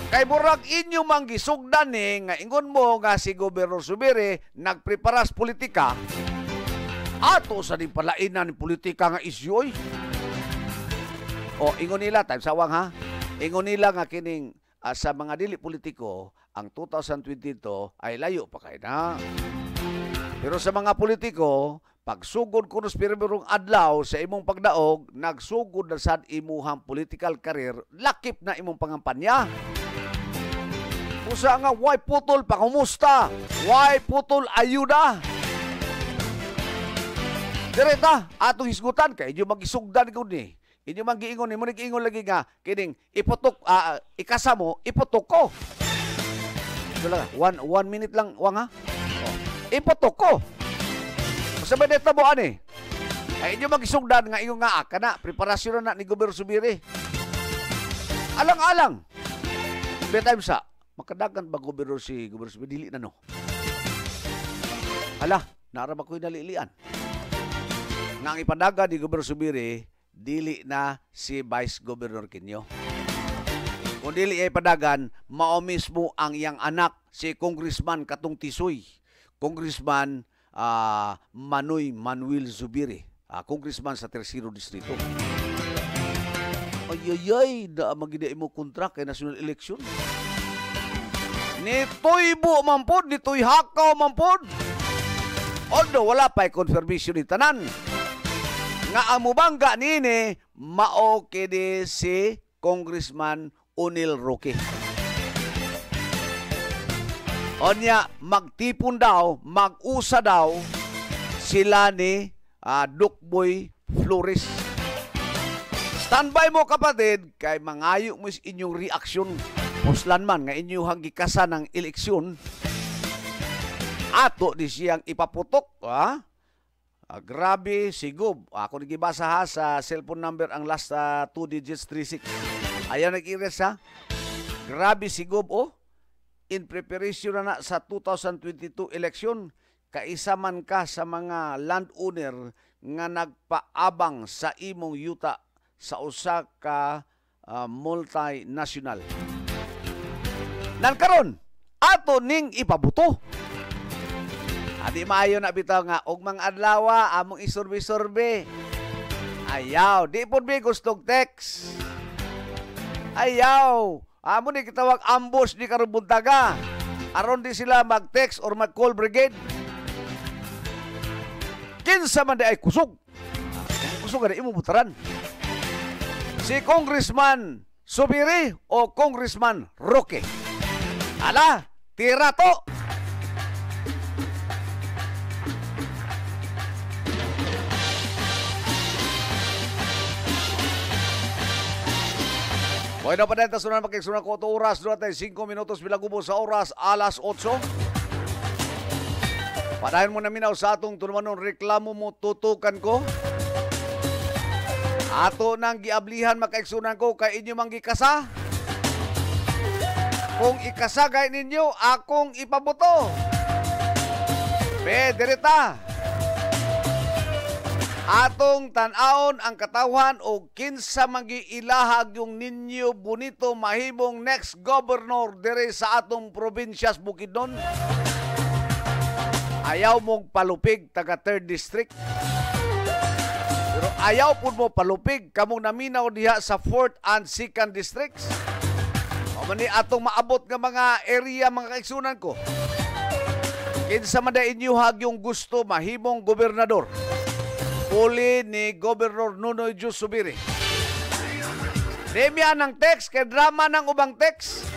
Kay murag inyo mang gisugdan nga ingon mo nga si Gobernador Zubiri nagpreparas politika. Ato sa din palainan ni politika nga isyu oy. O ingon nila time sawang ha. Ingon nila nga kining sa mga dili politiko ang 2022 ay layo pa kay na. Pero sa mga politiko, pagsugod kuno sa pirmirong adlaw sa imong pagdaog, nagsugod na sad imuhang political career, lakip na imong pangampanya. Usa nga, why putol pangumusta? Why putol ayuda? Direta, atong hisgutan, kay inyo mag-isugdan ko ni. Inyo mag-iingon ni, giingon lagi nga, kining iputok, ikasa mo, iputok ko. Ito lang, one minute lang, wang ha? Oh. Iputok ko. Sabi nito mo, ani? Ay inyo mag-isugdan nga, ingon nga, kana, preparasyon na ni Gobernador Zubiri. Alang-alang. Betime sa, makadagan ba Gobernador si Gobernador Zubiri? Dili na no. Hala, narama ko'y nalilian. Nga ang ipadagan ni Gobernador Zubiri, dili na si Vice Governor Quinio. Kung dili ay padagan, mao mismo ang iyang anak, si Congressman Katong Tisoy. Congressman Manoy Manuel Zubiri. Congressman sa Tercero Distrito. Ay, da magida mo kontrak kay national election. Nitoy bu mampod, nitoy hakaw mampod. Although wala pa'y confirmation ni tanan. Nga amubangga nini, mao kini si Congressman Onil Roque. Onya, magtipon daw, mag-usa daw sila ni Dukboy Flores. Standby mo kapatid, kay mangayo mo inyong reaksyon. Puslan man, nga inyong gikasan ng eleksyon. Ato di siyang ipaputok, ha? Grabe, sigub. Ako nagibasa ha sa cellphone number ang last 2 digits 36. Ayaw nag-iris ha. Grabe, sigub in preparation na sa 2022 election, kaisa man ka sa mga landowner nga nagpaabang sa imong yuta sa usa ka multinational. Nangkaron, ato ning ipabuto. Adi maayo na bitaw nga, og mga adlawa, among isurbe-surbe. Ayaw, di po may gustong text. Ayaw, amo ni kitawag ambush di karubuntaga. Aron di sila mag-text or mag-call brigade. Kinsa man di ay kusog. Kusog ka na imubutaran. Si Congressman Zubiri o Congressman Roque. Ala, tira to. Bueno pa dito, sunan magkiksunan ko ito oras, doon tayo 5 minutos bilang gubo sa oras, alas 8. Padahin mo na minaw sa atong tunumanong reklamo mo, tutukan ko. Ato nang giablihan magkiksunan ko, kay inyo mang gikasa. Kung ikasagay ninyo, akong ipabuto. Pederita. Atong tan-aon ang katawhan o kinsa magiilahag yung ninyo bonito mahimong next governor dire sa atong probinsyas Bukidnon. Ayaw mong palupig taga 3rd District. Pero ayaw po mo palupig kamong naminaw diha sa 4th and 2nd Districts. O mani atong maabot nga mga area mga kaigsunan ko. Kinsa man da inyuhag yung gusto mahimong gobernador. Uli ni Gobernador Nunoy Jus Zubiri. Demya ng text, kay drama ng ubang text.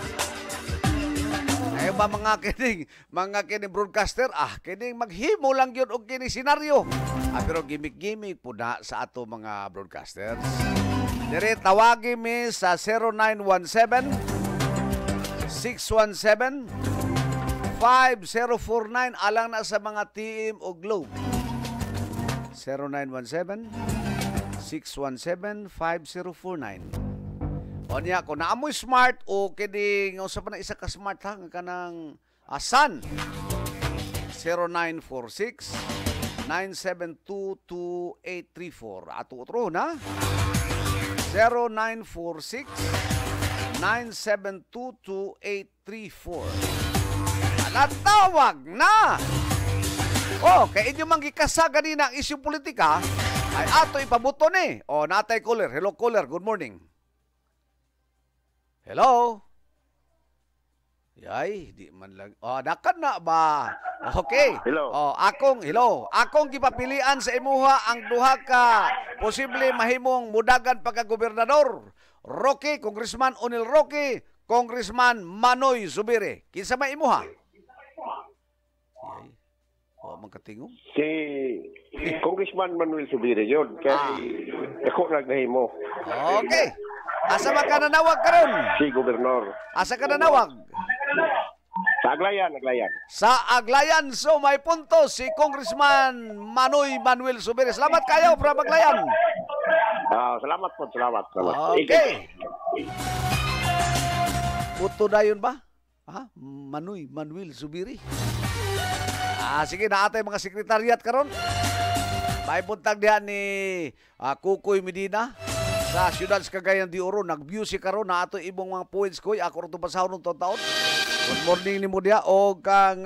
Ayaw ba mga kining broadcaster, kining maghimo lang yun o kining senaryo. Pero gimmick-gimmick po na sa ato mga broadcasters. Dire, tawagin mi sa 0917-617-5049 alang na sa mga team o Globe. 0917-617-5049. O niya, kung naamoy smart o kining sa pa na isa ka smart ha, nga kanang Sun 0946-972-2834. Ato otro na 0946 0917-22834. Natawag na! Kay inyo manggikasa ganina ang isyong politika, ay ato ipabuto ni. Natay caller. Hello, caller. Good morning. Hello? Yay, di man lang. Dakan na ba? Okay. Hello. Akong gipapilian sa imuha ang duha ka posible mahimong mudagan pagka-gobernador. Roque, Congressman Onil Roque, Congressman Manoy Zubiri. Kinsa may imuha? Yay. Magkatingog. Si Congressman Manuel Zubiri yun. Kaya ako nagnahimo. Okay. Asa ba ka nanawag karon? Si Gobernador. Asa ka nanawag? Sa Aglayan. Sa Aglayan. So may punto si Congressman Manoy Manuel Zubiri. Salamat kayo from Aglayan. Salamat po. Salamat. Okay. Puto dayon ba? Manoy Manuel Zubiri. Sige na atay mga sekretariat karon. May buntag diha ni Kukoy Medina sa siyudad sa Cagayan de Oro. Nag-view si karon na ato ibong mga points ko. Ako rin pasahon ng taon. Good morning ni mo diha. O kang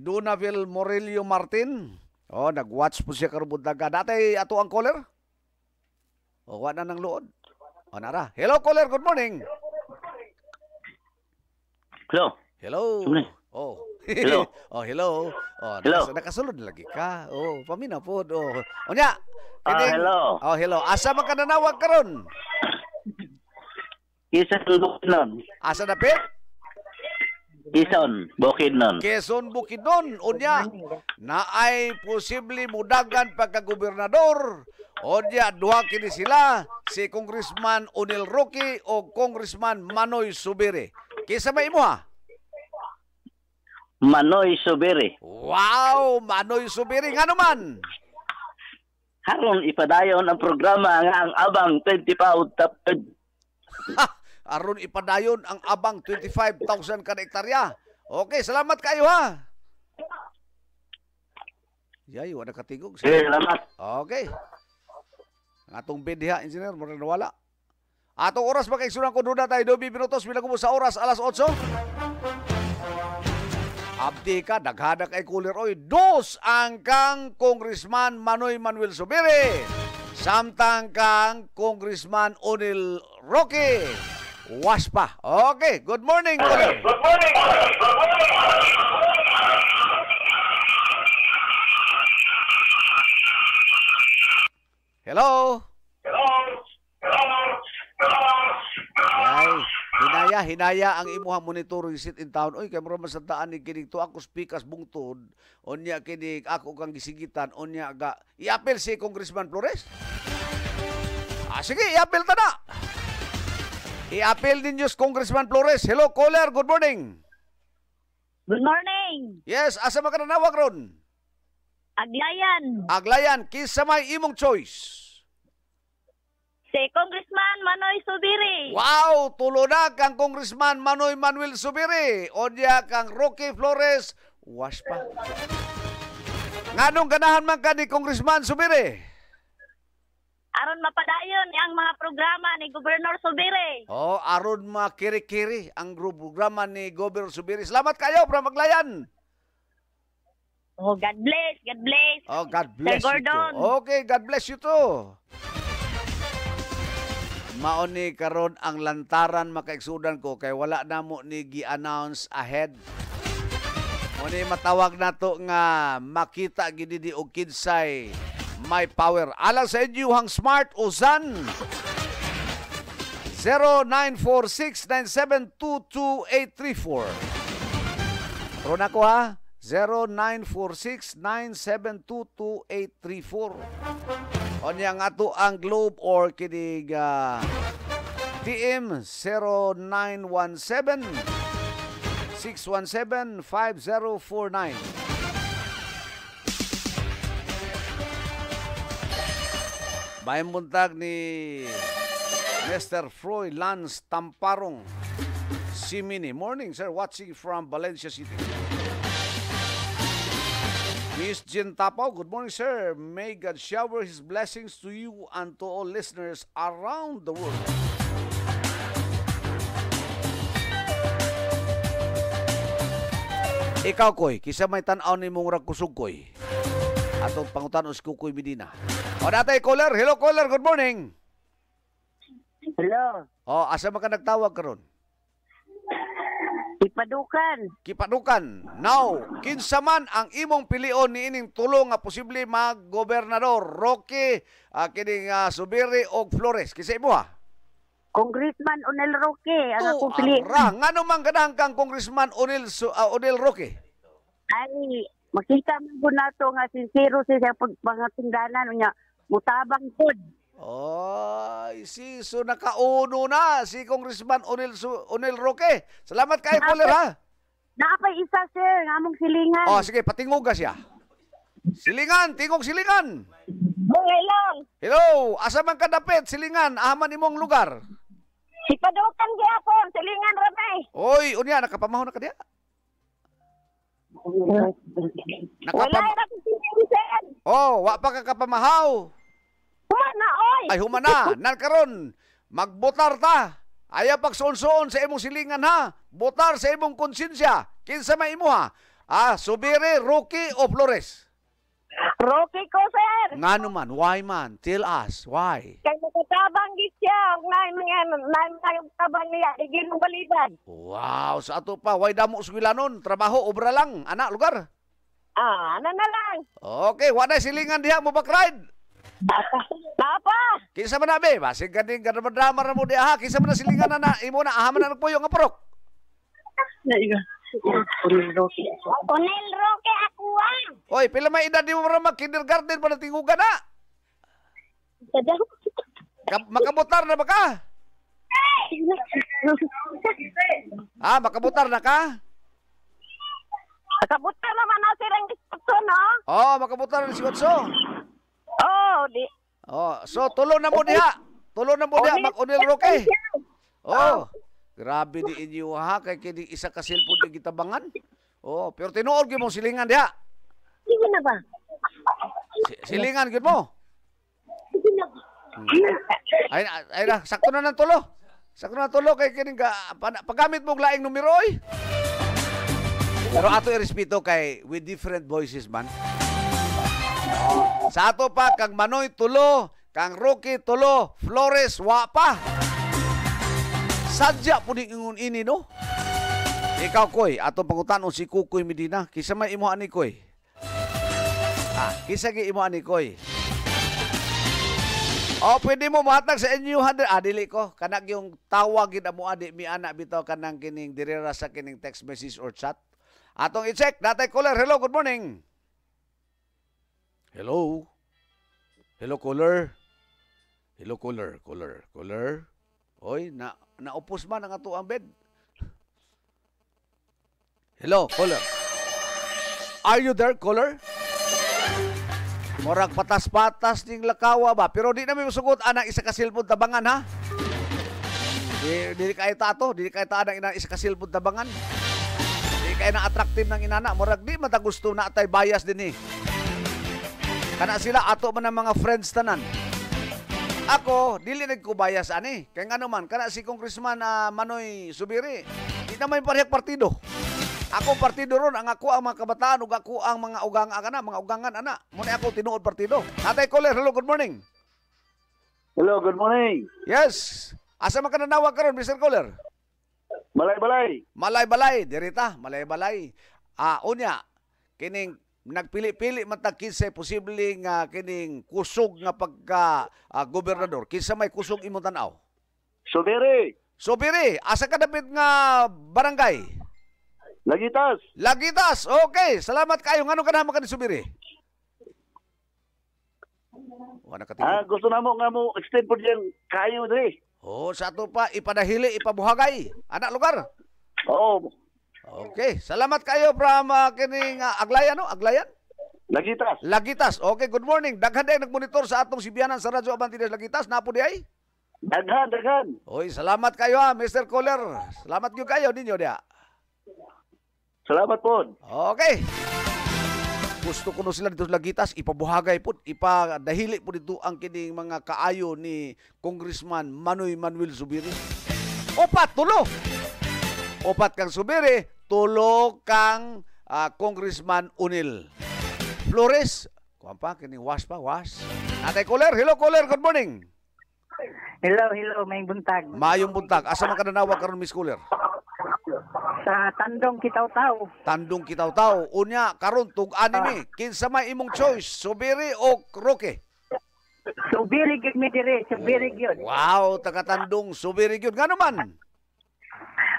Donaville Morelio Martin. Nag-watch po siya karon buntag. Datay ato ang caller. Wala na ng luod. Nara. Hello caller, good morning. Hello. Hello. Hello. Hello. Hello. Nakasulod lagi ka. Paminaw po. Onya. Hello. Hello. Asa man ka nanawag karon? Quezon Bukidnon. Asa na pit? Quezon Bukidnon. Quezon Bukidnon. Onya. Naay posible mudagan pagka-gobernador. Onya, duha kini sila. Si Congressman Onil Roque o Congressman Manoy Zubiri. Kisa may imuha? Manoy Zubiri. Wow! Manoy Zubiri. Nga naman? Haron ipadayon ang programa nga ang Abang 25 tapad. Aron ipadayon ang Abang 25,000 kada hektarya. Okay, salamat kayo ha. Yay, wala katigog. Salamat. Okay. Ang atong bid diha, engineer, mura nawala. Atong oras ba kay sunang ko duda tayo 2 minutos bilang mo sa oras alas 8. Abdi ka, daghada kay cooler oy. Dos ang kang Congressman Manoy Manuel Zubiri. Samtang kang Congressman Onil Roque. Waspa. Okay, good morning, cooler. Good morning. Hello. Hinaya ang imuhang monitoring sit in town. Oy, kay mura masantaan ni kinig to ako speakas bungtod. Onya kinig ako kang gisigitan. Onya ga iapel si Congressman Flores. Sige, iapel ta na. Iapel din Diyos Congressman Flores. Hello, caller. Good morning. Good morning. Yes, asa man ka nanawag ron? Aglayan. Kisa may imong choice? Si Congressman Manoy Zubiri. Wow! Tulo na kang Congressman Manoy Manuel Zubiri. Onya kang Roque Flores. Waspa. Nganong ganahan man ka ni Congressman Zubiri? Aron mapadayon ang mga programa ni Gobernador Zubiri. Aron makiri-kiri ang programa ni Gobernador Zubiri. Salamat kayo from Aglayan. God bless. God bless Sir Gordon. you too. Okay, God bless you too. Mauni karon ang lantaran makaigsudan ko kay wala na mo ni gi-announce ahead. Muni matawag nato nga makita gid di og kidsay may power. Alang sa inyo hang smart usan 0946-9722834. Ron ako ha. 0946-9722834. Onya nga to ang Globe or kinig TM 0917-617-5049. Bayang buntag ni Mr. Froy Lance Tamparong Simini. Morning, sir. Watching from Valencia City. Miss Jen Tapaw, good morning, sir. May God shower His blessings to you and to all listeners around the world. Ikaw, Koy, kisa may tanaw ni mong ragkusog, Koy. Atong pangutanon si Kukoy Medina. O natay, caller. Hello, caller. Good morning. Hello, O, asa man ka nagtawag karon? Ipadukan. Kipadukan. Now, kinsa man ang imong pilion ni ining tulo nga posible mag-gobernador, Roque, kining Subiri o Flores. Kisa imo ha? Congressman Onel Roque, ang akong pili. Nga naman ganang kang Congressman Onel Roque. Ay, makita man po nato nga sincero siya pagpangatingdanan niya. Mutabang pod. Ay, so nakauno na si Congressman Onel Roque. Salamat kay caller ha. Napay isa sir, ngamong silingan. Oh, sige, patinguga siya. Silingan, tingog silingan. Hello. Hello, asa man ka dapit, silingan, ahaman imong lugar. Ipadukan gyapon, silingan ramay. Oy, unya nakapamahon na ka diha? Wala na ko silingan. Oh, wa pa ka kapamahaw. Humana oy. Ay humana, nan karon magbotar ta. Ayaw pagsuon-suon sa imong silingan ha. Botar sa imong konsensya. Kinsa may imo ha? Subiri, Roque o Flores? Roque ko sir. Nga naman, why man? Tell us, why? Kay nakatabang gid siya, nang tabang niya, igin mo balidan. Wow, sa ato pa, why damo sugilanon? Trabaho, obra lang, anak, lugar? Ano na lang. Okay, wala silingan diha mo bakride. Papa. Kinsa man nabi, basig ganing drama ra mo diha ha. Kinsa man na silingan na imo na ahaman na nagpuyo nga porok. Onel Roque ako ah. Oy, pila may edad di mo ra mag-kindergarten pa na tingugan na? Makabutar na ba ka? Makabutar na ka? Kabuta naman na silang disputo, no? Oh, makabutar na si Watso. Oh, di. Oh, so tulo na mo diha. Tulo na mo diha, Mag-Onel Roque. Oh, grabe di inyo ha, kay kini isa ka cellphone di gitabangan. Oh, pero tinuod gyud mo silingan diha. Sige na ba? Silingan gyud mo. Sige na ba? Ay na, sakto na ng tulo. Sakto na tulo kay kining paggamit mo og laing numero oy. Pero ato irespeto kay with different voices man. Sa ato pa kang Manoy tulo, kang Roque tulo, Flores wa pa. Sadya po ni ingon ini no. Ikaw Koy, ato pangutanon si Kukoy Medina, kisa may imo ani Koy. Kisa gi imo ani Koy. Pwede mo mahatag sa inyo 100. Dili ko. Kanag yung tawag gid mo adi mi anak bitaw kanang kining dirira sa kining text message or chat. Atong i-check. Datay caller. Hello, good morning. Hello. Hello, caller. Hello, caller. Caller. Oy, naupos man ang ato ang bed. Hello, caller. Are you there, caller? Morag patas-patas ning lakawa ba? Pero di na may masugot anang isa ka cellphone tabangan ha? Dili kay tato, dili kay ta anang isa ka cellphone tabangan. Dili kay na attractive ng inana, morag di mata gusto na atay bias din eh. Kana sila ato man ang mga friends tanan. Ako, dili nagko bias ani. Kay ngano man kana si Congressman Manoy Subiri, di na may parehak partido. Ako partido ron, ang ako ang mga kabataan ug ako ang mga ugangan ana. Muna ako tinuod partido. Atay caller, hello, good morning. Hello, good morning. Yes. Asa man ka nanawag karon, Mr. Caller? Balay-balay. Malay-balay, dirita, malay-balay. Unya, kining nagpili-pili man ta kinsa posibleng kining kusog nga pagka gobernador. Kinsa may kusog imong tan-aw? Subiri, asa ka dapit nga barangay? Lagitas. Okay, salamat kayo. Ngano ka naman ka ni Subiri? Gusto na mo nga mo extend po diyan kayo dre. Sa ato pa ipadahili, ipabuhagay. Anak lugar. Oo. Okay, salamat kayo from kining Aglayan, no? Aglayan? Lagitas. Okay, good morning. Daghan day nagmonitor sa atong Sibianan sa Radyo Abantides Lagitas. Napo di ay? Daghan. Oy, salamat kayo Mr. Caller. Salamat gyud kayo ninyo dia. Salamat po. Okay. Gusto ko no sila dito sa Lagitas, ipabuhagay po, ipadahili po dito ang kining mga kaayo ni Congressman Manoy Manuel Subiri. Opat kang Subiri, tulo kang Congressman Unil Flores. Kuha pa, kini was pa, was. Natay caller, hello caller, good morning. Hello, may buntag. Mayong buntag, asa man ka nanawag karon Miss Caller? Sa Tandong Kitaw-Taw. Tandong Kitaw-Taw. Unya, karon tug-ani mi. Kinsa may imong choice, Subiri o Roque? Subiri gyud mi dire, subiri gyud. Wow, taga Tandong, Subiri gyud. Ngano man?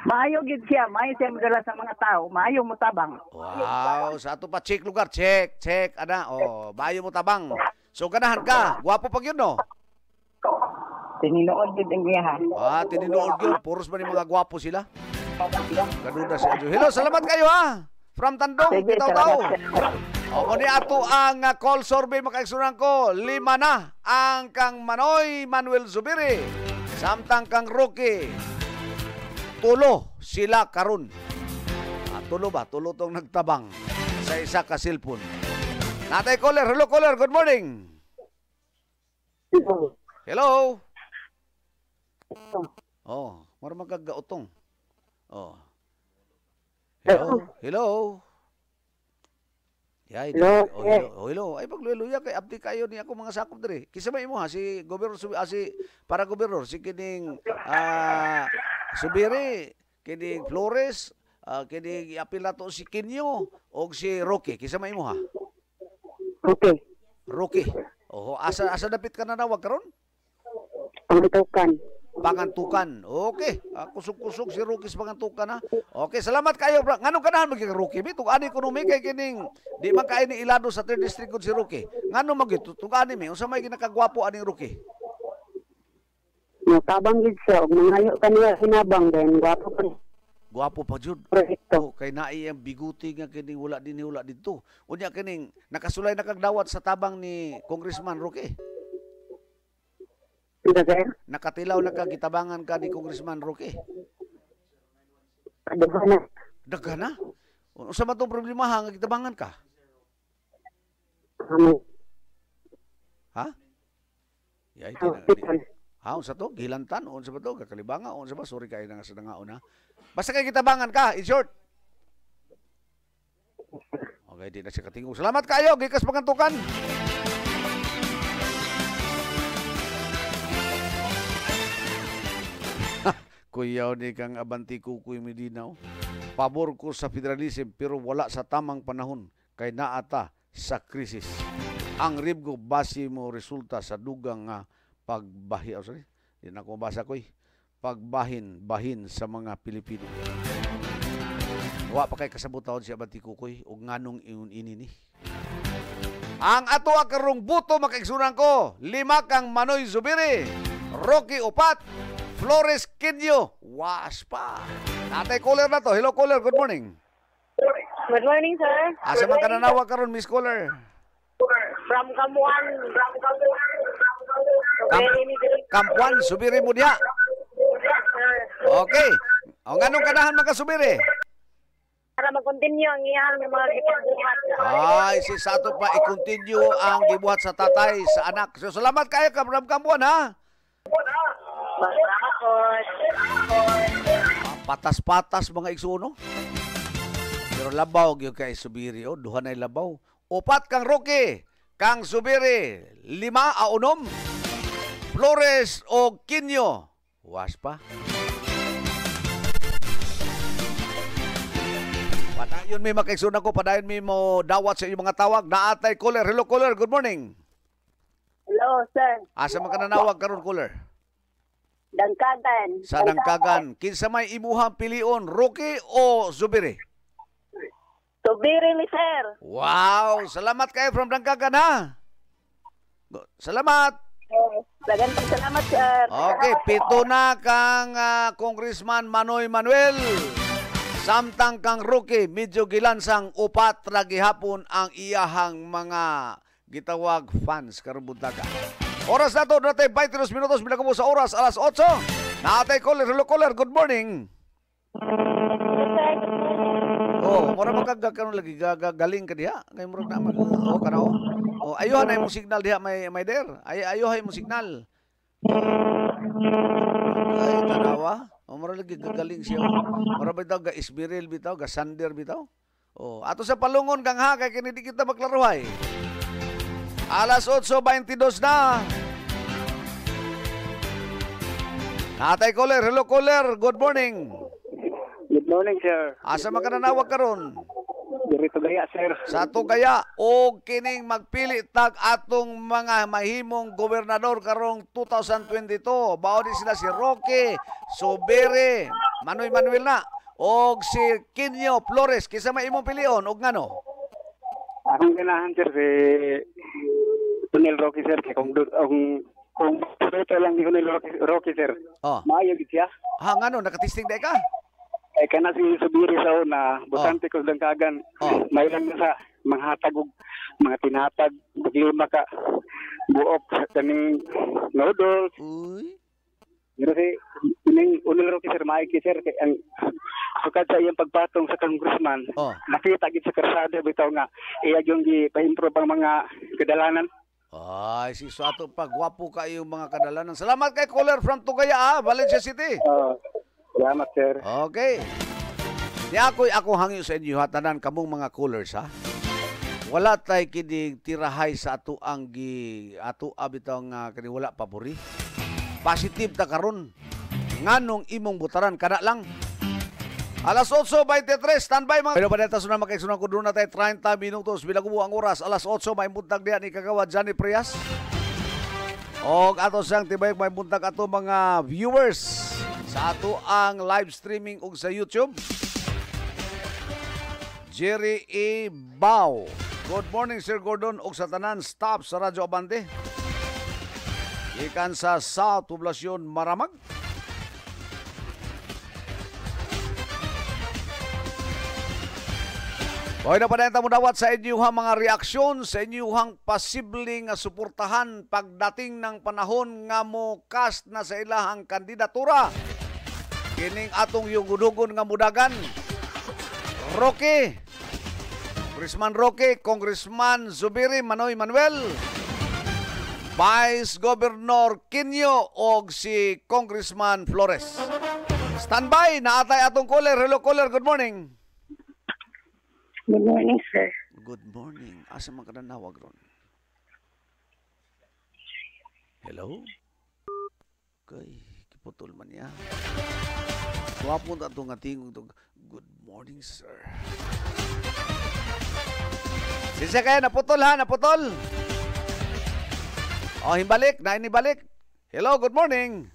Maayo gyud siya, maayo siya madala sa mga tao, maayo mo tabang. Wow, sa ato pa check lugar, check, ana. Oh, bayo mo tabang. So ganahan ka, gwapo pag yun, no? Tininood gyud ang iyahan. Tininood yun. Puros ba ni mga gwapo sila? Ganuda si Adjo. Hello, salamat kayo ha. From Tandong, Sige, Kitaw-Taw. salamat. O ni ato ang call survey makaigsunan ko. 5 na ang kang Manoy Manuel Zubiri. Samtang kang Roque. Tulo sila karon. Tulo ba? Tulo tong nagtabang sa isa ka cellphone. Natay caller. Hello caller. Good morning. Hello. Oh, mara magagautong. Oh. Hello. Yeah, hello. Ay pagluya kay abdi kayo ni ako mga sakop diri. Kisa may imo ha si gobernador si para gobernador si kining Subiri, kining Flores, kining apilato si Kinyo o si Roque. Kisa may imo ha? Okay. Roque. Oh, asa dapit ka na nawag karon? Pangitukan. Pangantukan. Okay. Kusog-kusog si Roque sa pangantukan ha. Okay, salamat kayo. Nganong ganahan maging Roque? Bitong ani ekonomi kay kining di man kay ni ilado sa 3rd district si Roque. Nganong magito? Tung ani mi unsa may ginakagwapo aning Roque? Tabang gid siya, mangayo kaniya hinabang din, gwapo pa. Gwapo pa jud. Proyekto. Kay naay ang biguti nga kining wala dito. Unya kining nakasulay na kagdawat sa tabang ni Congressman Roque. Sir? Nakatilaw na kagitabangan ka ni Congressman Roque. Daghan na. Daghan na. Unsa man tong problema nga gitabangan ka? Ha? Yay, unsa to? Gilantan, unsa ba to? Kakalibangan, unsa ba? Sorry kayo na nga sa nangaon ha. Basta kay kitabangan ka, in short. Okay, di na siya katingog. Salamat kayo, gikas pangantukan. Kuyaw ni kang Abanti Kukoy Medina. Pabor ko sa federalism pero wala sa tamang panahon kay naata sa krisis. Ang ribgo base mo resulta sa dugang nga pagbahi. Oh, sorry, di na ko basa koy. Pagbahin sa mga Pilipino. Wa pa kay kasabutahon si Abanti Kukoy ug nganong ingon ini ni. Ang ato karong buto makaigsunan ko, 5 kang Manoy Zubiri, Roque Upat, Flores Kinyo, waspa. Natay caller na to. Hello caller, good morning. Good morning, sir. Asa man ka nanawag karon, Miss Caller? From Kamuan. Kampuan, Subiri mo diha. Okay. O nganong kanahan makasubiri? Para mag-continue ang iyang mga ipagbuhat. Ay, si Sato pa i-continue ang gibuhat sa tatay, sa anak. So, salamat kayo, from Kampuan, ha? Salamat po. Patas-patas mga igsuno. Pero labaw gyud kay Subiri, oh, duha nay labaw. 4 kang Roque, kang Subiri, 5 a unom. Flores o Kinyo. Waspa. Padayon may makaigsunan ko, padayon may mo dawat sa inyong mga tawag. Naatay caller. Hello caller, good morning. Hello, sir. Asa man ka nanawag karon caller? Dangkagan. Sa Dangkagan. Kinsa may imuhang pilion, Roque o Zubiri? Subiri ni sir. Wow! Salamat kayo from Dangkagan, ha? Salamat! Dagan salamat, sir. Okay, 7 na kang Congressman Manoy Manuel. Samtang kang Roque, medyo gilansang 4 ra gihapon ang iyahang mga gitawag fans karong buntaga. Oras na to, natay 22 minutos, binagamo sa oras, alas 8. Natay caller, hello caller, good morning. Oh, mura magkagakaroon lagi, gagaling ka diha. Ngayon mura naman. Oh, kana oh. Oh, ayuhan na yung signal diha, may der. Ayuhan yung signal. Ay, tanawa. Oh, mura lagi gagaling siya. Mura bitaw, ga-isbiril bitaw, ga-sander bitaw. Oh, ato sa palungon kang ha, kay kini di kita maglaruhay. Alas 8:22 na. Natay caller, hello caller, good morning. Good morning, sir. Asa makananawag karon? Dirito gaya, sir. Sa Tugaya o kining magpili tag atong mga mahimong gobernador karong 2022. Bao di sila si Roque Sobere, Manoy Manuel na og si Kinyo Flores. Kisa may imong pilion og ngano? Akong ganahan, sir, si Tunel Rocky, sir. Kung ito lang ni Tunel Rocky, sir. Oh. Maayo gid siya. Ha ngano nakatisting day ka? Kana si Subiri sa una, butante ko lang kagan. May lang na sa mga hatag og mga tinatag, paglima ka buok kaning noodles. Uy. Pero si ining Tunel Rocky, sir, maayo gid, sir. Kay ang sukad sa iyang pagpatong sa congressman, nakita gid sa karsada bitaw nga iya yung gi-improve ang mga kadalanan. Ay, si Suato pa, gwapo kayo mga kadalanan. Salamat kay caller from Tugaya, Valencia City. Salamat, sir. Okay. Di ako hangyo sa inyo hatanan kamong mga callers ha. Wala tay kining tirahay sa ato ang ato abitaw nga kani wala pabori. Positive ta karon. Nganong imong butaran kana lang. Alas 8:23, standby mga. Pero paneta sunod makaisunang ko doon na tayo 30 minutos. Bilagubo ang oras. Alas 8, may buntag diyan ni kagawad Johnny Prias. O ato siyang tibayog may buntag ato mga viewers sa ato ang live streaming ug sa YouTube. Jerry E. Bao. Good morning, Sir Gordon ug sa tanan staff sa Radyo Abante. Ikan sa South Poblacion Maramag. Hoy na pa mo dawat sa inyuhang mga reaksyon, sa inyuhang posibleng suportahan pagdating ng panahon nga mo cast na sa ilahang kandidatura. Kining atong yugudugon nga mudagan. Roque, Congressman Roque, Congressman Zubiri, Manoy Manuel, Vice Governor Kinyo o si Congressman Flores. Standby, naatay atong caller. Hello caller, good morning. Good morning, sir. Good morning. Asa man ka nanawag ron? Hello? Okay, kiputol man niya. Wapon na itong ating good morning, sir. Sisa kayo, naputol ha, naputol. O, himbalik, nainibalik. Hello, good morning.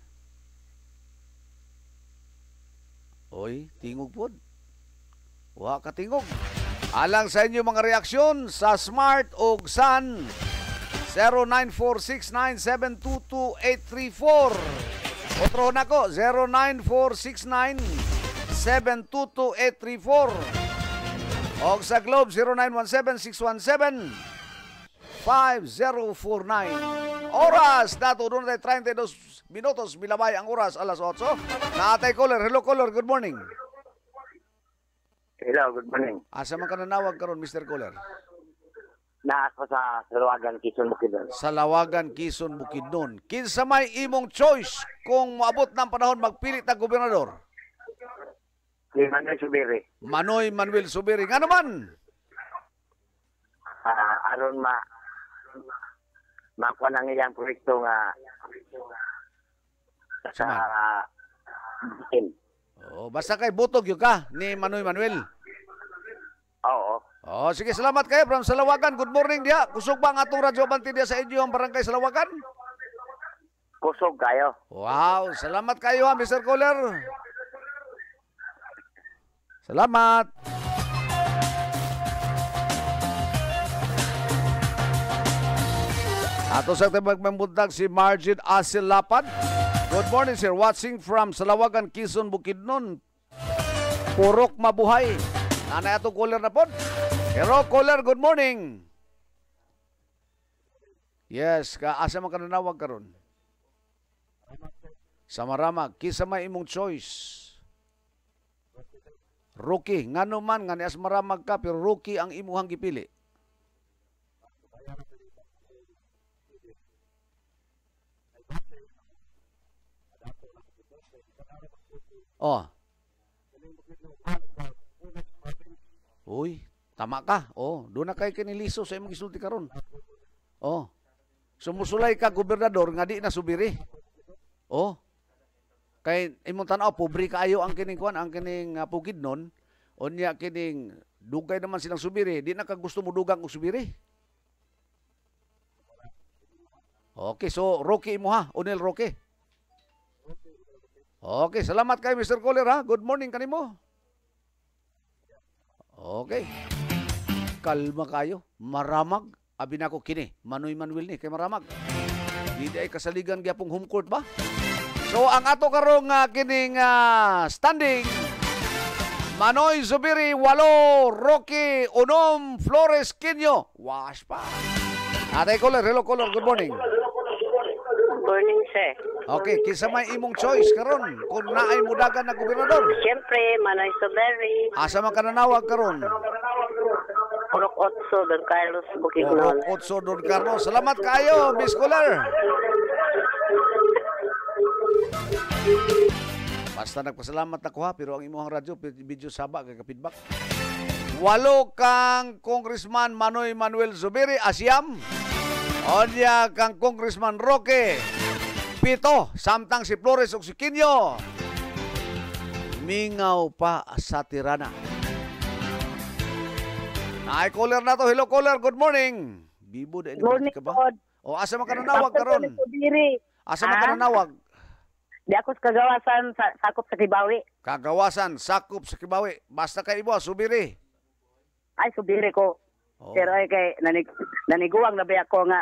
Oy, tingog po. Wa ka tingog. Alang sa inyo mga reaksyon sa Smart o Sun 0946972234. Otro na ko 0946972234. O sa Globe 0917-617-5049. Oras dato doon tayo 32 minutos bilabay ang oras alas 8. Naatay caller. Hello caller, good morning. Hello, good morning. Asa man ka nanawag karon, Mr. Caller? Na ako sa Salawagan, Quezon, Bukidnon. Salawagan, Quezon, Bukidnon. Kinsa may imong choice kung maabot ng panahon magpili ta gobernador? Si Manuel Subiri. Manoy Manuel Subiri. Nga naman? Aron makuha ng iyang proyekto nga sa Bikin. Oh, basta kay butog yung ka ni Manoy Manuel. Oo. Oh, sige, salamat kayo from Salawagan. Good morning dia. Kusog ba ang atong Radyo Abante dia sa inyo ang barangay Salawagan? Kusog kayo. Wow, salamat kayo ha, Mr. Caller. Salamat. Ato sa magmambuntag si Margin Asilapad. Good morning, sir. Watching from Salawagan, Quezon, Bukidnon. Purok mabuhay. Nanay atong caller na po. Hello, caller. Good morning. Yes, asa man ka nanawag karon? Sa Maramag. Kisa may imong choice. Rookie. Ngano man, nga nias Maramag ka, pero rookie ang imuhang gipili. Oh. Uy, Tama ka. Oh, doon na kay kiniliso sa imong gisulti karon. Oh. Sumusulay ka gobernador nga di na subiri. Oh. Kay imong tan-aw pobre kaayo ang kining kuan, ang kining Bukidnon. Unya kining dugay naman silang subiri, di na ka gusto mo dugang og subiri. Okay, so Rocky imo ha, Onel Rocky. Okay, salamat kay Mr. Caller ha. Good morning kanimo. Okay. Kalma kayo, maramag. Abi nako kini, Manoy Manuel ni kay maramag. Di ay kasaligan gyapong home court ba? So ang ato karong kining standing, Manoy Zubiri 8, Rocky 6, Flores Quinyo. Wash pa. Atay caller, hello caller, good morning. Good morning, sir. Okay, kisa may imong choice karon kung naay mudagan na gobernador. Siyempre, Manoy Zubiri. Asa man ka nanawag karon? Purok Otso, Don Carlos, Bukidnon. Purok Otso, Don Carlos. Salamat kayo, Miss Caller. Basta nagpasalamat na ko ha, pero ang imuhang radyo, video saba, kay kapidbak. 8 kang Congressman Manoy Manuel Zubiri, Asyam. Onya kang Congressman Roque. 7, samtang si Flores o si Quinyo. Mingaw pa sa tirana. Ay, caller na to. Hello, caller. Good morning. Bibo na. Good morning, ka ba? Lord. O, asa man ka nanawag karon? Asa man ka nanawag? Di ako sa kagawasan, sakop sa Kibawi. Kagawasan, sakop sa Kibawi. Basta kay ibo, subiri. Ay, subiri ko. Oh. Pero ay kay naniguang na ba ako nga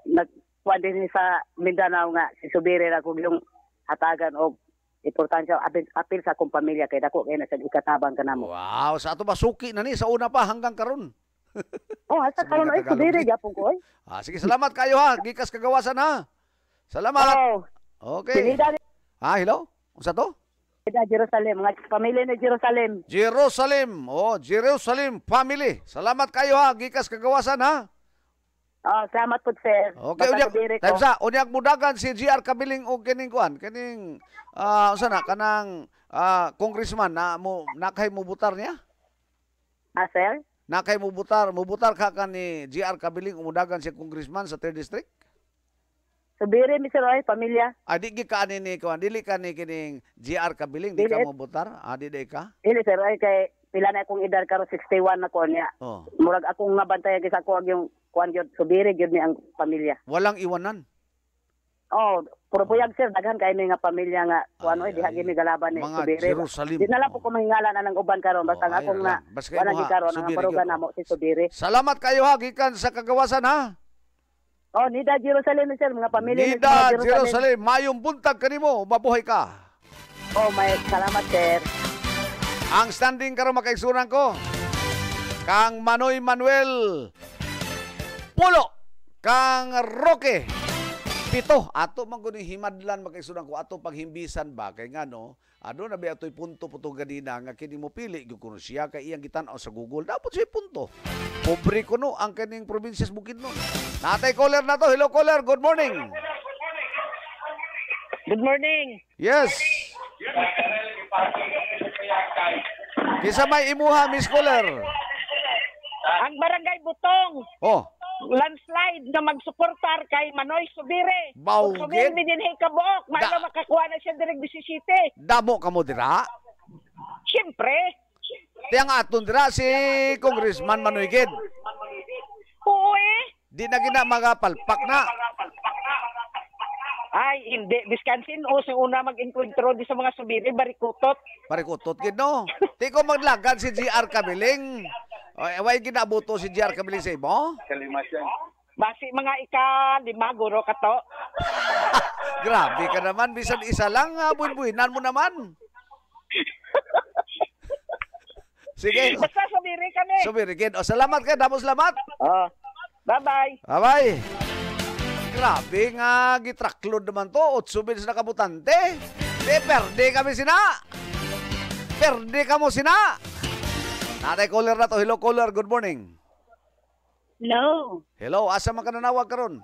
nagkuhan din sa Mindanao nga si subiri na kung yung hatagan o importansya apil sa akong pamilya kay dako kay nasa ikatabang ka namo. Wow, sa ato ba suki na ni sa una pa hanggang karon. Oh, hasta karon ay subiri gyapon ko ay. Sige, salamat kayo ha. Gikas kagawasan ha. Salamat. Oh. Okay. Hello? Unsa to? Jerusalem, mga pamilya ni Jerusalem. Jerusalem. Oh, Jerusalem family. Salamat kayo ha. Gikas kagawasan ha. Oh, salamat po, sir. Okay, unyag mudagan si GR Kabiling o kining kuan, kining unsa na kanang congressman na mo nakay mo butar niya? Sir? Nakay mo butar ka ni GR Kabiling umudagan si congressman sa 3rd district? Subiri mi sir ay pamilya. Di gi ka ni kuan, dili ka ni kining GR Kabiling, di ka mo butar? Di ka? Dili sir ay kay pila na akong edad karon 61 na ko niya. Oh. Murag akong nabantayan kay sa ko yung kuan gyud subiri gyud ni ang pamilya. Walang iwanan. Oh, puro puyag sir daghan kay mi nga pamilya nga kuan oy diha gimi galaban ni mga subiri. Jerusalem. Di na lang po ko mahingala na ng uban karon basta akong na wala gi karon ang parugan namo si subiri. Salamat kayo ha gikan sa kagawasan ha. Oh, Nida Jerusalem sir mga pamilya ni Nida Jerusalem, mayong buntag kanimo, mabuhay ka. Oh, may salamat sir. Ang standing karon makaigsunan ko. Kang Manoy Manuel Pulo, kang Roque 7. Ato man kuno himadlan makaigsunan ko ato paghimbisan ba kay ngano ano na ba ato'y punto puto ganina nga kini mo pili gyud kuno siya kay iyang gitan-aw sa Google dapat siya punto. Pobre kuno ang kaning probinsya sa Bukidnon. Natay caller na to. Hello caller, good morning. Good morning. Yes. Kisa may imuha, Miss Caller. Ang Barangay Butong. Oh. Landslide na magsuportar kay Manoy Zubiri. Bawgin. Zubiri din hikabuok. Maala makakuha na siya direk 17. Damo ka mo dira? Siyempre. Tiyang aton dira si Congressman Manoy Gid. Oo eh. Di na gina magapalpak na. Ay, hindi. Wisconsin, o sa una mag-encontro di sa mga Zubiri, barikutot. Barikutot gid no. Di ko maglagad si GR Kabiling. Way ginabuto si GR Kabiling sa imo? Basi mga ika-5 guro ka to. Grabe ka naman. Bisan isa lang, buin-buinan mo naman. Sige. Basta Zubiri kami. Zubiri gid. O, salamat ka. Damo salamat. Bye-bye. Bye-bye. Grabe nga, gitraklod naman to. 8 bins na kabutante. Perde kami sina. Perde ka mo sina. Natay caller na to. Hello caller, good morning. Hello. Hello, asa man ka nanawag karon?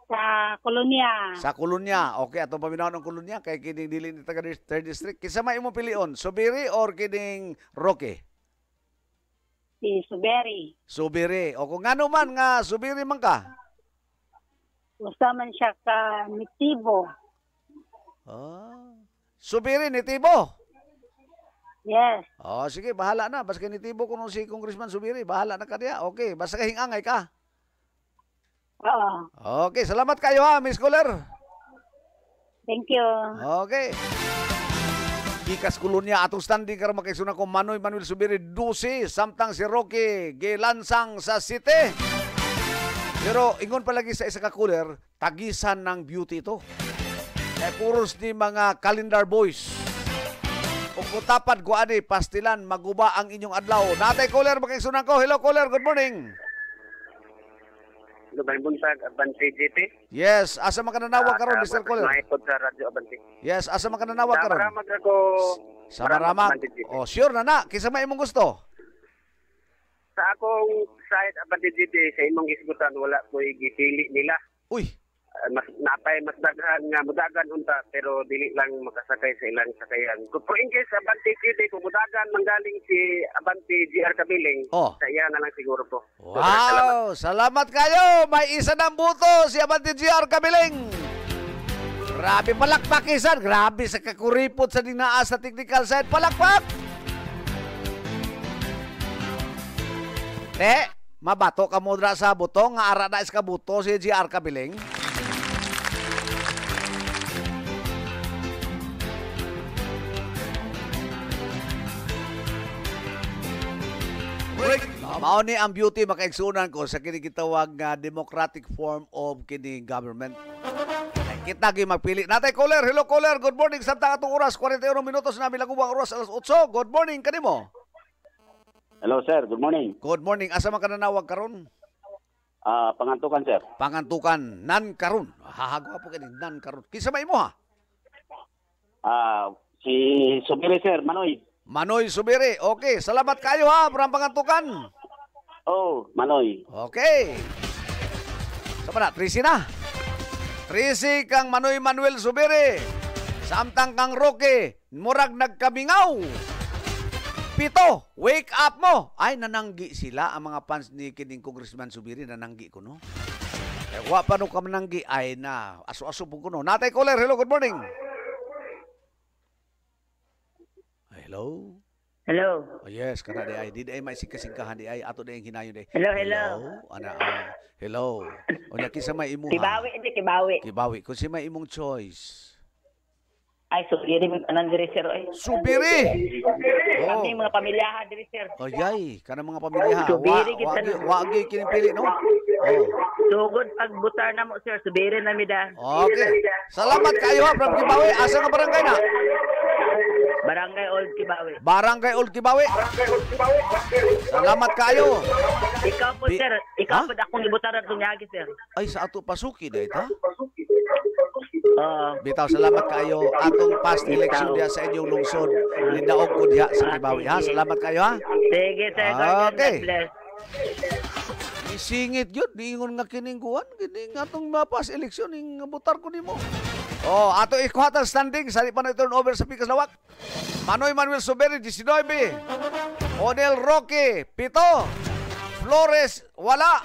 Sa Kolonya. Sa Kolonya. Okay, atong paminawon ng Kolonya kay kining dili ni taga 3rd district. Kisa may imong pilion, Zubiri or kining Roque? Si Suberi. Subiri. O kung ano man nga subiri man ka. Gusto man siya ka Nitibo. Subiri ni Tibo. Yes. Sige, bahala na. Basta ni Tibo kung si Congressman Subiri, bahala na ka diya. Okay, basta kahingangay ka. Oo. Okay, salamat kayo ha, Miss Kuler. Thank you. Okay. Gikas kolonya atong standing karon makaisuna ko Manoy Manuel Subiri 12 samtang si Rocky gilansang sa City. Pero ingon palagi sa isa ka cooler, tagisan ng beauty ito. Puros ni mga calendar boys. Kung kutapad ko ani pastilan maguba ang inyong adlaw. Natay cooler makaisuna ko. Hello cooler, good morning. Lubay buntag, Abante GT. Yes, asa man ka nanawag karon, Mr. Caller? Maipod sa Radyo Abante. Yes, asa man ka nanawag karon? Sa Maramag ako. Sa Maramag. Sure na. Kisa may imong gusto? Sa akong side Abante GT, sa imong isgutan, wala ko'y gipili nila. Uy. Mas daghan nga mudagan unta pero dili lang makasakay sa ilang sakayan. Kung in case Abante GT, kung mudagan manggaling si Abante GR Kabiling, sa iya na lang siguro po. Wow! Salamat kayo! May isa ng buto si Abante GR Kabiling. Grabe, palakpak isan. Grabe sa kakuripot sa dinaas sa technical side. Palakpak! Mabato ka mo dra sa buto. Nga ara na iska buto si GR Kabiling. Mao ni ang beauty makaigsunan ko sa kini gitawag nga democratic form of kini government. Kita gi magpili. Natay caller, hello caller, good morning. Samtang atong oras 41 minutos na milagubang oras alas 8. Good morning kanimo. Hello sir, good morning. Good morning. Asa man ka nanawag karon? Pangantukan sir. Pangantukan nan karon. Hahagwa po kini nan karon. Kisa may imo ha? Si Subiri sir, Manoy. Manoy Subiri. Okay, salamat kayo ha, parang pangantukan. Manoy. Okay. Sapa na? Trisi na. Trisi kang Manoy Manuel Subiri. Samtang kang Rocky, murag nagkamingaw. 7, wake up mo. Ay, nananggi sila, ang mga fans ni kining Congressman Subiri, nananggi ko, no? Wa pa no ka mananggi, ay na, aso-aso po ko, no? Natay caller, hello, good morning. Hello? Hello. Yes, kana di ay. Di ay may sikasingkahan di ay. Ato na yung hinayon di. Hello. Hello. O na kisa may imo ha. Kibawi. Kibawi. Kung si may imong choice. Ay, Subiri, anong diri, sir? Subiri! Kami mga pamilyahan diri, sir. Ayay, kana mga pamilya ha. Subiri, Wagi kinipili, no? Sugod pagbutar na mo, sir. Subiri na mida. Okay. Salamat kayo ha, from Kibawi. Asa nga barangay na? Barangay Old Kibawi. Barangay Old Kibawi. Salamat kayo. Ikaw po, sir. Ikaw po akong ibutaran tunyagi, sir. Ay, sa ato pasuki dahil ha? Bitaw, salamat kayo. Atong past election diya sa inyong lungsod. Nidaog ko diya sa Kibawi ha. Salamat kayo ha. Sige, sir. Okay. Isingit yun. Di ingon nga kiningguan. Kini nga itong past election. Yung butar ko ni mo. Ato ikuhatan standing. Sali pa na turnover sa Pikas Lawak. Manoy Manuel Subiri, 19. Onel Roque, 7. Flores, wala.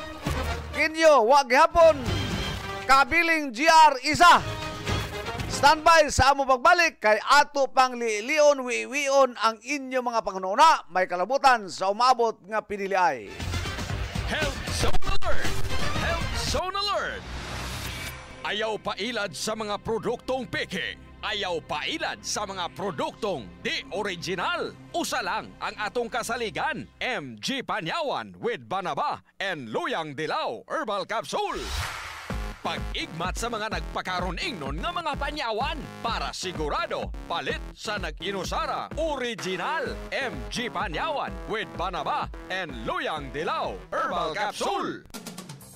Kinyo, wag hapon. Kabiling GR, 1. Standby sa amo pagbalik kay ato pang liion, wiion ang inyo mga pangununa. May kalabutan sa umabot nga piniliay. Health Zone Alert! Health Zone Alert! Ayaw pailad sa mga produktong peke. Ayaw pailad sa mga produktong di original. Usa lang ang atong kasaligan. MG Panyawan with Banaba and Luyang Dilaw Herbal Capsule. Pag-igmat sa mga nagpakaron ingnon nga mga panyawan para sigurado palit sa nag-inusara original MG Panyawan with Banaba and Luyang Dilaw Herbal Capsule.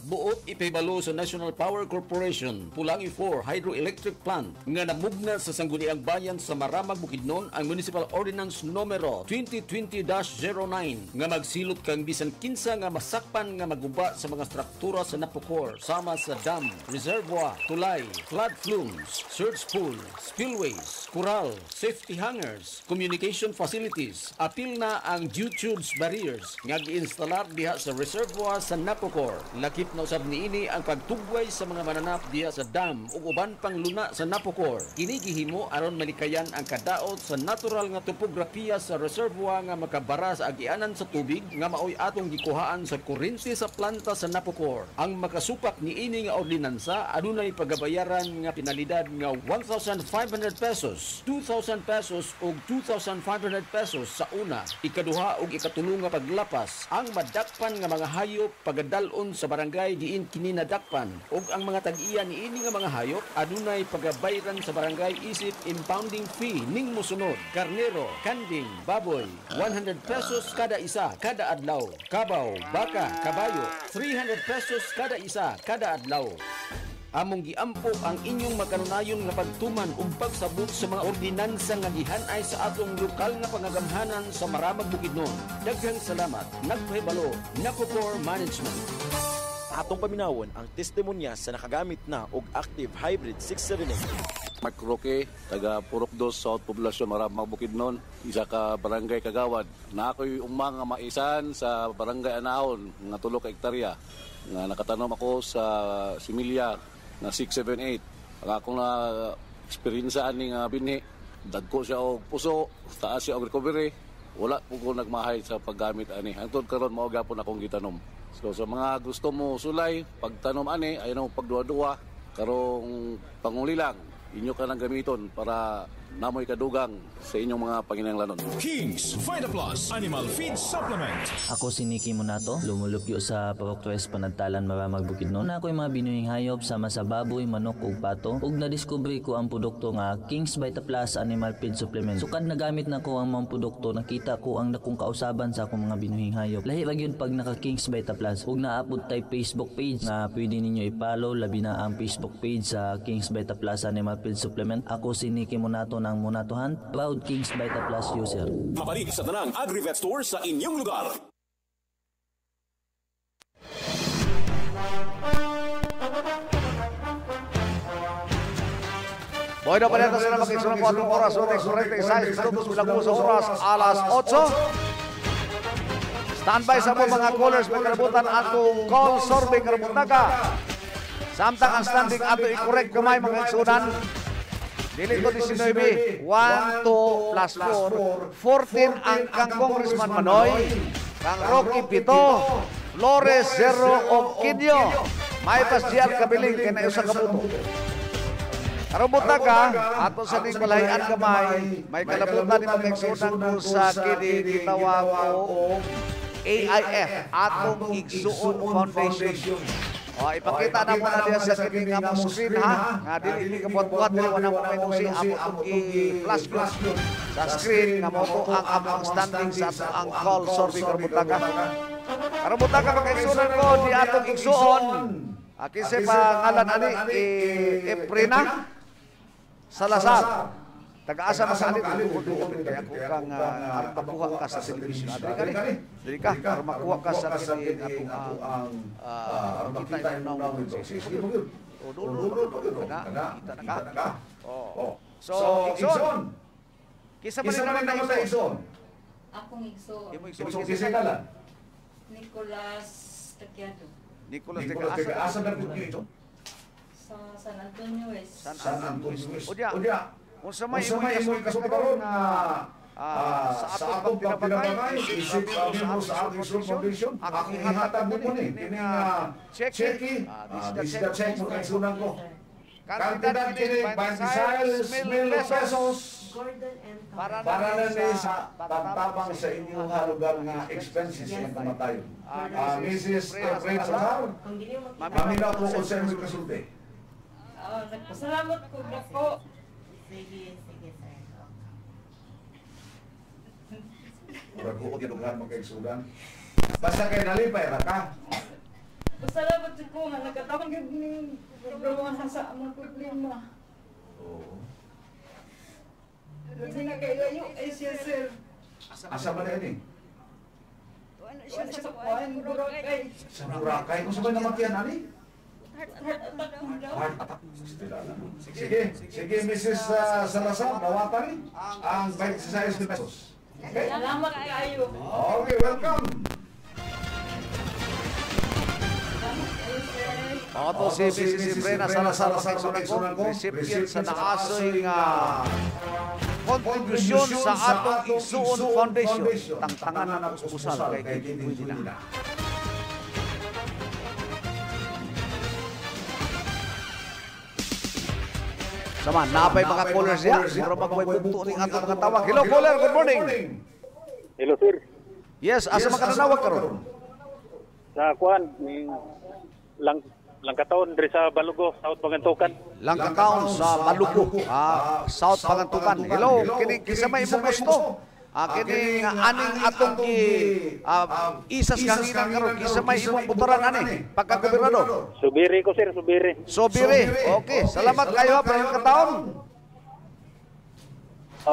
buot ipahibalo sa National Power Corporation Pulangi 4 Hydroelectric Plant nga namugna sa sangguniang bayan sa Maramag, Bukidnon ang Municipal Ordinance numero 2020-09 nga magsilot kang bisan kinsa nga masakpan nga maguba sa mga struktura sa Napocor sama sa dam, reservoir, tulay, flood flumes, surge pool, spillways, coral, safety hangers, communication facilities. Apil na ang dew-tubes barriers nga giinstalar diha sa reservoir sa Napocor. Lakip na usab niini ang pagtugway sa mga mananap diha sa dam ug uban pang luna sa Napocor. Kini gihimo aron malikayan ang kadaot sa natural nga topografiya sa reservoir nga makabara sa agianan sa tubig nga maoy atong gikuhaan sa kuryente sa planta sa Napocor. Ang makasupak niini nga ordinansa adunay pagabayaran nga penalidad nga 1,500 pesos, 2,000 pesos ug 2,500 pesos sa una, ikaduha ug ikatulo nga paglapas. Ang madakpan nga mga hayop pagadalon sa barangay diin kini nadakpan ug ang mga tag-iya niini nga mga hayop adunay pagabayran sa barangay isip impounding fee ning mosunod: karnero, kanding, baboy 100 pesos kada isa kada adlaw, kabaw, baka, kabayo 300 pesos kada isa kada adlaw. Among giampo ang inyong makanunayon nga pagtuman ug pagsabot sa mga ordinansa nga gihan-ay sa atong lokal nga pangagamhanan sa Maramag, Bukidnon. Daghang salamat. Nagpahibalo, Napocor Management. Atong paminawon ang testimonya sa nakagamit na og active hybrid 678. Mark Roque, taga Purok 2, South Poblacion, Maramag, Bukidnon, isa ka barangay kagawad. Na ako'y umang nga maisan sa barangay Anaon, nga 3 ka hektarya. Nga nakatanom ako sa similya na 678. Ang akong na eksperyensaan ni nga binhi, dagko siya og puso, taas siya og recovery. Wala po ko nagmahay sa paggamit ani. Hangtod karon mao gyapon akong gitanom. So sa mga gusto mo sulay, pagtanom ani, ayaw na pagduwa-duwa, karong panguli lang, inyo ka nang gamiton para namoy kadugang sa inyong mga panginahanglanon. King's Vitaplus Animal Feed Supplement. Ako si Nicky Munato, lumulupyo sa Purok 3 Panagtalan, Maramag, Bukidnon. Na ako'y mga binuhing hayop sama sa baboy, manok ug pato. Ug na-discovery ko ang produkto nga King's Vitaplus Animal Feed Supplement. Sukad nagamit na ko ang mga produkto, nakita ko ang dakong kausaban sa akong mga binuhing hayop. Lahi ra gyud pag naka King's Vitaplus. Ug naapod tay Facebook page na pwede ninyo i-follow, labi na ang Facebook page sa King's Vitaplus Animal Feed Supplement. Ako si Nicky Munato ng Munatohan, proud King's Vitaplus user. Mabalik sa tanang Agri-Vet Store sa inyong lugar. Bueno, para ito sila mag-isunod po atong oras. So, next correct size, minutos bilang sa oras, alas 8. Standby sa po mga callers, may karabutan atong call survey karabutaga. Samtang ang standing ato i-correct kamay mga igsunan. Dili ko 19, 1, 2 plus 4, 14 ang kang Congressman Manoy, kang Rocky 7, Flores 0 o Kinyo, may pas GR Kabiling kay na usa ka buto. Karabutaga, ato sa ning balayan kamay, may kalabutan ni mga igsunan ko sa kini gitawag o AIF, atong Igsuon Foundation. O, ipakita na mo na diya sa kini nga mong screen ha. Nga dili kabuat-buat dili wala mo menusi amo tong i-flash ko sa screen nga mo to ang among standing sa ato ang call survey Karabutaga. Karabutaga pagkaigsunan ko di atong igsuon. Kinsa pa ngalan ani Eprina Salazar. Taga-asa masalit dugo-dugo kaya ako kang aron makuha ka sa television. Dili ka aron makuha ka sa kini atong aron kita na nang sige mo gyud. O dulo na kita na ka. So igsoon. Kisa man na igsoon. Akong igsoon. Imo igsoon kisa kala. Nicolas Taquiado. Nicolas Taquiado na pud ito. Sa San Antonio West. San Antonio West. Odia. Unsa may imoy kasukaron na sa atong pinabagay isip ang sa atong foundation akong ihatag mo ni checky this is the check mo igsunan ko kandidat kini 26,000 pesos para na ni sa pagtabang sa inyong lugar nga expenses ng kamatayon. Mrs. Fred Salazar, maminaw po kung sa inyong kasulti. Nagpasalamat ko na po. Sige, sir. Murag ko tinughan mo kay sudan. Basta kay nalipay ra ka. Salamat sa ko nga nagkataon gid ning problema sa among problema. Oo. Hindi na kayo ay siya sir. Asa ba na ini? Ano siya sa kuan Boracay. Sa Boracay. Kung sabay naman yan, ani? Heart attack mo daw. Heart attack. Sige, Mrs. Salazar, nawata rin ang 26 pesos. Okay? Salamat kayo. Okay, welcome. Ako to si Mrs. Brena Salazar Makiksunan ko, recipient sa naasoy nga kontribusyon sa atong Igsuon Foundation. Tangtangan na usal kay Kiki Medina. Sama, napay mga callers niya. Siguro magpapagpunto ng atong mga tawag. Hello, caller. Good morning. Hello, sir. Yes, asa makananawag ka ron? Sa kuan, Langkataon diri sa Balugo, South Pagantukan. Langkataon sa Balugo, South Pagantukan. Hello, kini kisa may imong gusto. Kini aning atong isas kanginan karon kisa may imong botoran ani pagka-gobernador. Subiri ko sir, Subiri. Subiri. Okay, salamat kayo sa Langkataon.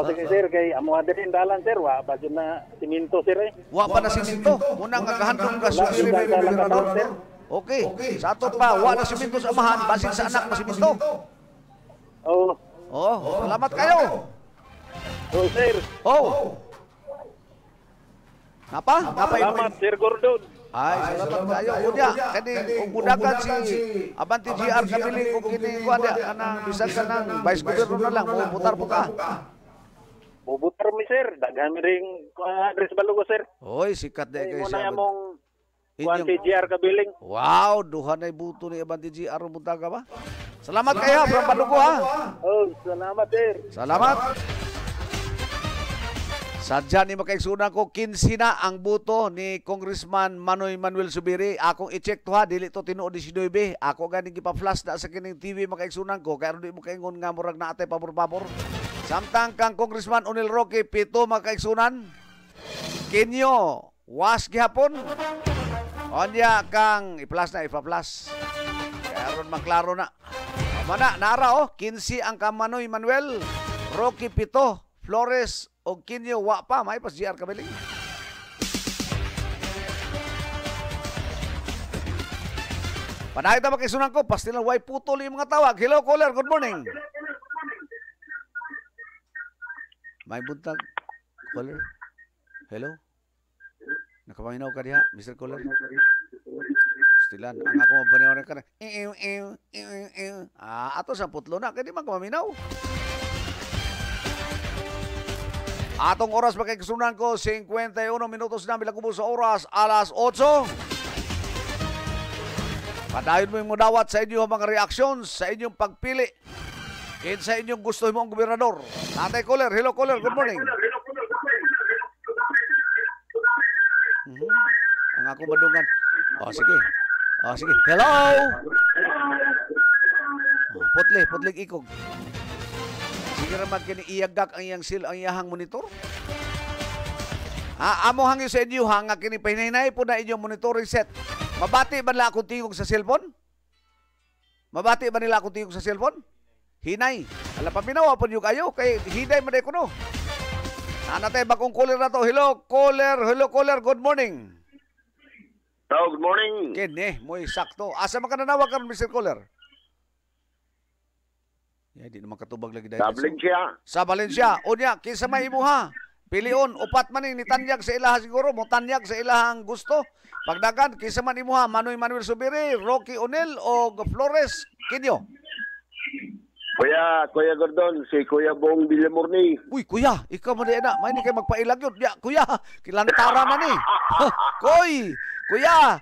Sige sir, kay amo adin dalan sir, wa pa jud na siminto sir eh. Wa pa na siminto. Muna nga gahandom ka Subiri may gobernador sir. Okay. Sa ato pa, wala na siminto sa amahan, basin sa anak na siminto. Oo. Oh, salamat kayo. Oh, sir. Oh. Napa? Salamat, Sir Gordon. Ay, salamat kayo. Unya, kani kung budagan si Abanti GR Kabiling kung kini ko ada kanang bisag ka nang vice governor na lang, mubutar po ka. Mubutar mi sir, daghan mi ring address Balugo sir. Oy, sikat na kayo siya. Abanti GR Kabiling. Wow, duha na buto ni Abanti GR Buntaga ba? Salamat kayo, from Balugo ha. Oh, salamat sir. Salamat. Sadya ni makaigsunan ko, 15 na ang buto ni Congressman Manoy Manuel Subiri. Akong i-check to ha, dili to tinuod 19. Ako ganing ipa-flash na sa kining TV makaigsunan ko, kaya di mo kaingon nga murag na atay pabor-pabor. Samtang kang Congressman Onel Roque, 7 makaigsunan. Kinyo, was gihapon. Onya kang i-flash na, ipa-flash. Kaya ron maklaro na. Mana, nara 15 ang Manoy Manuel, Roque 7, Flores o Kinyo wa pa, may pas GR Kabiling. Panahay ta makisunan ko, pastilan way putol yung mga tawag. Hello caller, good morning. May buntag caller. Hello. Nakapaminaw ka diha, Mr. Caller. Pastilan, ang ako mabanaw na ka na. Ato sa putlo na, kaya di man kamaminaw. Atong oras makikisunan ko, 51 minutos na bilang sa oras, alas 8. Padayon mo yung mudawat sa inyong mga reactions, sa inyong pagpili, and sa inyong gusto mong gobernador. Tatay caller, hello caller, good morning. Ang ako madungan. Sige. Sige. Hello! Putli ikog. Sige naman kini iyagak ang iyahang monitor. Amo hangyo sa inyo nga kini pahinay po na inyong monitoring set. Mabati ba nila akong tingog sa cellphone? Hinay. Alam pa minawa po nyo kayo kay hinay man ko no. Natay bagong caller na to. Hello caller, good morning. Hello, good morning. Kini, mo'y sakto. Asa makananawag ka Mr. Caller? Di naman katubag lagi dahil. Sa Valencia. Unya, kinsa may imo ha? Pilion, upat man ni tanyag sa ilaha siguro, mo tanyag sa ilahang gusto. Pagdagan, kinsa man imo ha? Manoy Manuel Subiri, Rocky Onel o Flores Kinyo? Kuya Gordon, si Kuya Bong Villamorni. Uy, kuya, ikaw mo na. May hindi kayo magpailag yun. Ya, kuya, kilantara na ni. Kuya,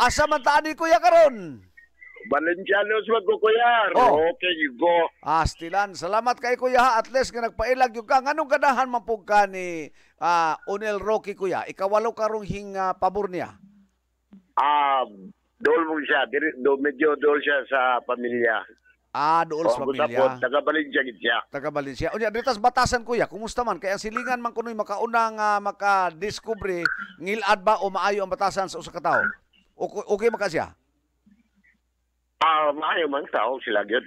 asa man taan ni kuya karon? Valencianos ko kuya. Okay, you go. Stilan, salamat kay kuya. At least nga nagpailag yung ka. Anong ganahan mapug ka ni Onel Rocky kuya? Ikawalo karong hing pabor niya? Dol mo siya. Medyo dol siya sa pamilya. Dool sa pamilya. Taga-Valencia siya. Taga-Valencia. Unya, ditas batasan kuya. Kumusta man? Kaya silingan man kunoy makaunang makadiscovery ngilad ba o maayo ang batasan sa usa ka tawo? Okay makasya? Maayo man tao sila gyud.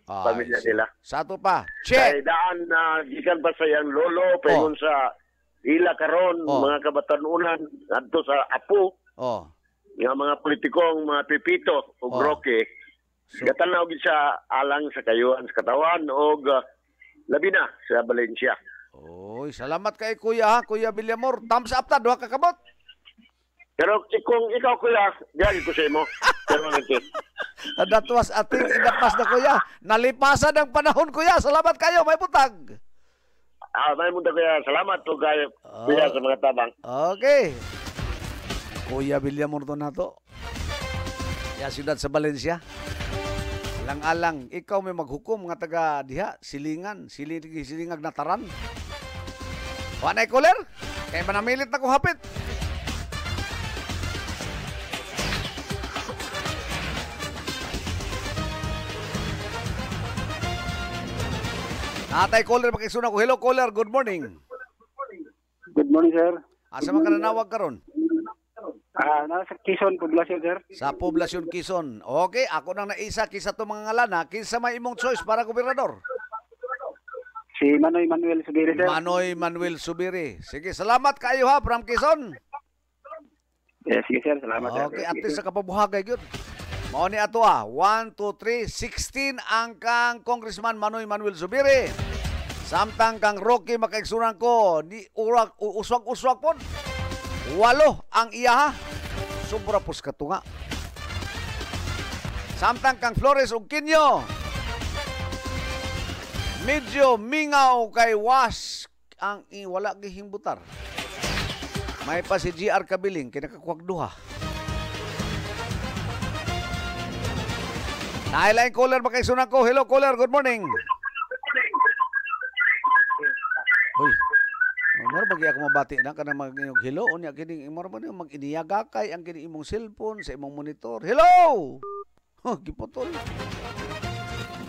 Pamilya nila. Sa ato pa. Check. Kay daan na gikan pa sa yang lolo paingon sa ila karon mga kabatanunan adto sa apo. Nga mga politikong mga Pipito ug Roque. Gatanaw gid sa alang sa kayuan sa katawan og labi na sa Valencia. Oy, salamat kay Kuya, Kuya Villamor. Thumbs up ta, duha ka kabot. Pero kung ikaw, Kuya, diyan ko sa imo. That was a thing in the past na, Kuya. Nalipasan ang panahon, Kuya. Salamat kayo, may butag. May butag, Kuya. Salamat po kayo, Kuya, sa mga tabang. Okay. Kuya Villamor to na to. Ya, siyudad sa Valencia. Alang-alang, ikaw may maghukom nga taga diha, silingan, silingag na taran. Wanay kuler? Kaya manamilit na ko hapit. Atay caller, makisuna ko. Hello caller, good morning. Good morning, sir. Asa man ka nanawag karon? Nasa Quezon, Poblacion, sir. Sa Poblacion, Quezon. Okay, ako nang naisa kisa to mga ngalana. Kinsa may imong choice para gobernador? Si Manoy Manuel Subiri, sir. Manoy Manuel Subiri. Sige, salamat kayo ha, from Quezon. Yes, sige, sir. Salamat, sir. Okay, at least sa kapabuhagay yun. Mao ni ato 1, 2, 3, 16 ang kang Congressman Manoy Manuel Subiri. Samtang kang Roque makaigsunan ko, ni uswag-uswag po. 8 ang iya ha. Sobra pos katunga. Samtang kang Flores ug Quinio. Medyo mingaw kay Was ang wala gihimbutar. May pa si GR Kabiling kinakakuwag duha. Nailaing caller makaigsunan ko. Hello caller, good morning. Hoy. Moro bagi ako mabati na kana mag hello unya kini moro man mag-iniyagakay ang kini imong cellphone sa imong monitor. Hello. Giputol.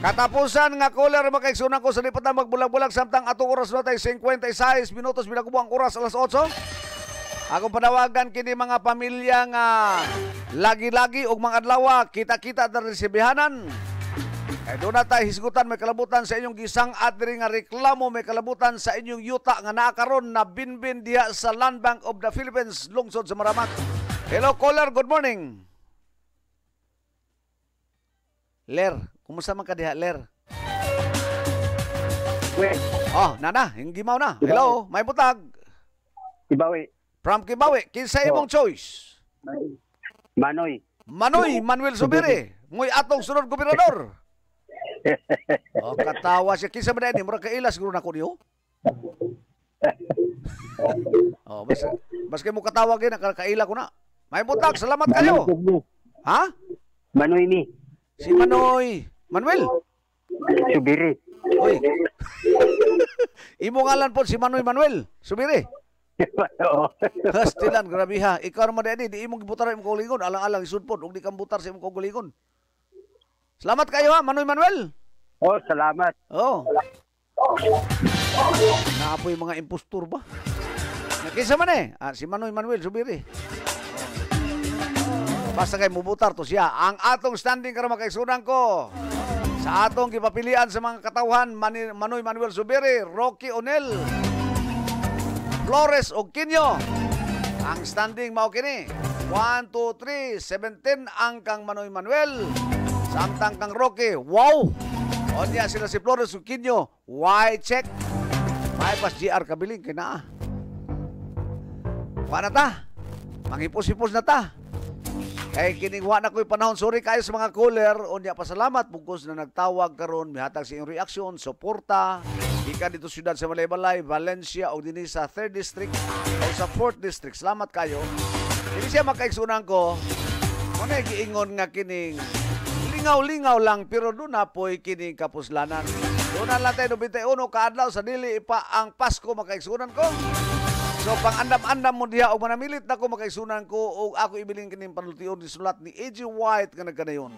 Katapusan nga caller makaigsunan ko sa lipat na magbulag-bulag samtang atong oras na tay 56 minutos binagubo ang oras alas 8. Akong panawagan kini mga pamilya nga lagi-lagi og mga adlaw kita-kita diri sa bihanan. Kay doon na tayo hisgutan, may kalabutan sa inyong gisang at diri nga reklamo, may kalabutan sa inyong yuta nga naakaron na binbin diha sa Land Bank of the Philippines, lungsod sa Maramak. Hello caller, good morning. Ler, kumusta man ka diha, Ler? Oh, nana, hingimaw na. Hello, may butag. Kibawi. From Kibawi, kinsa imong choice? Manoy. Manoy Manuel Subiri. Ngoy atong sunod gobernador. Oh, katawa siya. Kinsa man ni murag kaila siguro nako niyo. Oh, mas kay mo katawa gyud kaila ko na. May butag, salamat kayo. Ha? Manoy ni. Si Manoy Manuel Subiri. Oy. Imo ngalan po si Manoy Manuel Subiri. Hastilan, grabe ha. Ikaw naman di imong gibutar imong kaulingon. Alang-alang isudpod. Huwag di kang butar sa imong kaulingon. Salamat kayo ha, Manoy Manuel. Oh, salamat. Oh. Naapoy mga impostor ba? Nakisa man si Manoy Manuel Subiri. Basta kayo mubutar to siya. Ang atong standing karon makaigsunan ko. Sa atong gipapilian sa mga katawhan, Manoy Manuel Subiri, Roque Onel, Flores o Quinio. Ang standing mao kini 1, 2, 3 17 ang kang Manoy Manuel, samtang kang Roque wow onya sila si Flores o Quinio why check may pas GR Kabiling kina wa na ta mangipos-ipos na ta kay kining wa na ko'y panahon. Sorry kayo sa mga caller onya pasalamat bugos na nagtawag karon mihatag sa inyong reaksyon suporta ikan dito siyudad sa Balay-Balay, Valencia o din sa 3rd District o sa 4th District. Salamat kayo. Hindi siya makaigsunan ko. Muna giingon nga kining lingaw-lingaw lang pero doon na po'y kining kapuslanan. Doon na lang tayo 91 kaadlaw sa dili pa ang Pasko makaigsunan ko. So pang andam-andam mo diha o manamilit na ko makaigsunan ko o ako ibiling kining panultiyon ni sulat ni A.G. White nga nagkanayon.